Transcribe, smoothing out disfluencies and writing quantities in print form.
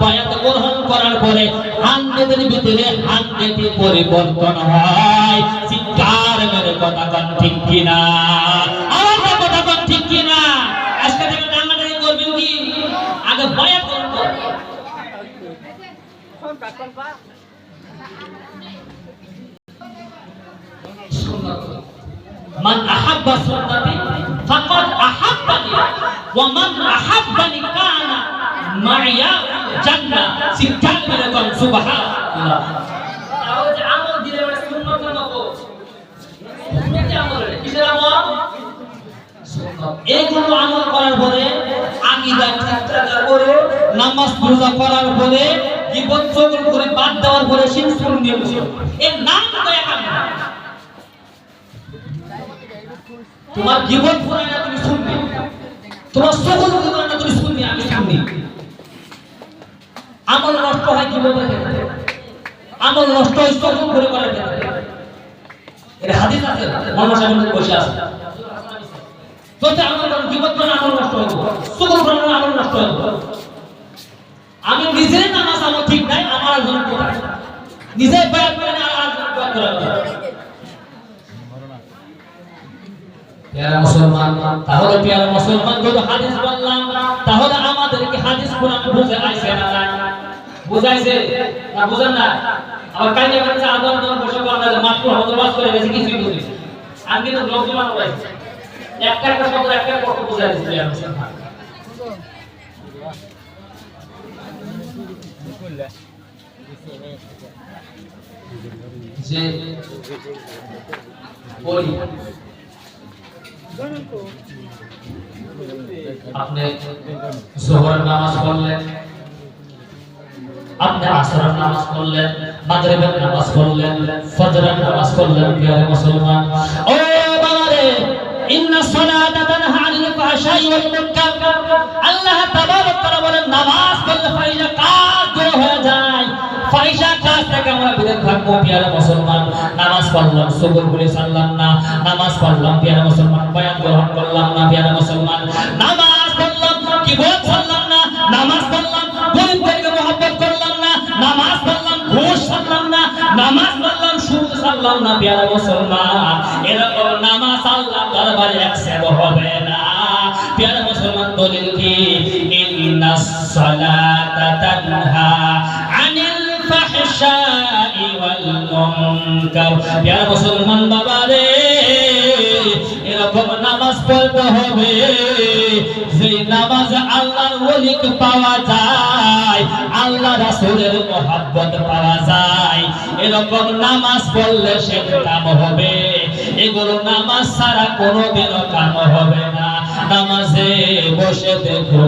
বায়াত গ্রহণ করার পরে 100 এর ভিতরে 100 পরিবর্তন হয়। চিৎকার মেরে কথা কোন ঠিক কিনা? আমার কথা কোন ঠিক কিনা? আজকে থেকে টাঙ্গাটাঙ্গি করবেন কি? আগে বায়াত করুন। মান আহাব্বা সুন্নতি ফাকাদ আহাব্বানি ওয়া মান আহাব্বানি কানা মাইয়া জান্নাহ। চিৎকার মেরে কোন সুবহানাল্লাহ। তাহলে আমল দিলে মানে সুন্নাত নব, সুন্নাত আমল কিসের আমল? সুন্নাত। এইগুলো আমল করার পরে আকীদা ঠিকঠাক করে নামাজ রোজা করার পরে জীবন চক্র করে বাদ দেওয়ার পরে শিরকুল নিয়ে এর নাম কয় আমল। তোমার জীবন পুরাই না তুমি শুনবে, তোমার সকল পুরাই না তুমি শুনবে, আমি শুনবি। আমল নষ্ট হয় জীবনের ক্ষেত্রে, আমল নষ্ট হয় সকল করে করার ক্ষেত্রে। এর হাদিস আছে, মোহাম্মদ সাহেব বসে আছে। যদি আমল করেন জীবন পুরাই আমল নষ্ট হয়, সকল পুরাই আমল নষ্ট হয়। আমি নিজে নামাজ আমল ঠিক নাই, আমার একজন নিজে বায়াত করেন আর একজন বায়াত করেন। প্যারা মুসলমান, তাহলে প্যারা মুসলমান যদি হাদিস বললাম তাহলে আমাদেরকে হাদিস কোরআন বুঝে আইছে না? বুঝাইছে না? বুঝেন না? আবার কাইলে বলছে আদম যখন বসে বলতে মাত্র হজবাস করে গেছে কিছুই বুঝি আমি তো লোকজন বলাইছে একটা একটা শব্দ একটা কথা বুঝাই দিছে প্যারা মুসলমান। যে বলি আপনি যোহরের নামাজ পড়লেন, আপনি আসরের নামাজ পড়লেন, মাগরিবের নামাজ পড়লেন, ফজরের নামাজ পড়লেন। প্রিয় মুসলমান, ও বাবারে, ইন্না সালাতা তানহা আনিল ফাহশাই ওয়াল মুনকার। আল্লাহ তাবারক ওয়া তাআলা বলেন নামাজ পড়লে ফাহিশা কাজ দূর হয়ে যায়, ফাহিশা কাজ থেকে আমরা বিরত থাকবো। প্রিয় মুসলমান, নামাজ পড়লাম, সুবহ বলে সারলাম না, নামাজ পড়লাম প্রিয় মুসলমান, বায়াত গ্রহণ করলাম না প্রিয় মুসলমান, নামাজ পড়লাম কিবত করলাম না, নামাজ পড়লাম গরিবদেরকে মহব্বত করলাম না, নামাজ পড়লাম ঘুষ ছাড়লাম না, নামাজ পড়লাম সুদ ছাড়লাম না প্রিয় মুসলমান, এরকম নামাজ আল্লাহর দরবারে অ্যাকসেপ্ট হবে না। প্রিয় মুসলমান, দলিল কি? ইন্নাস সালাতা তানহা আনিল ফাহশাই ওয়াল মুনকার। প্রিয় মুসলমান বাবারে, এরকম নামাজ পড়তে হবে যে নামাজ আল্লাহর ওলিকে পাওয়া যায়, আল্লাহ রাসূলের মহব্বত পাওয়া যায়। এরকম নামাজ পড়লে সে কাম হবে, এগুলো নামাজ ছাড়া কোনোদিনও কাম হবে না। নামাজে বসে দেখো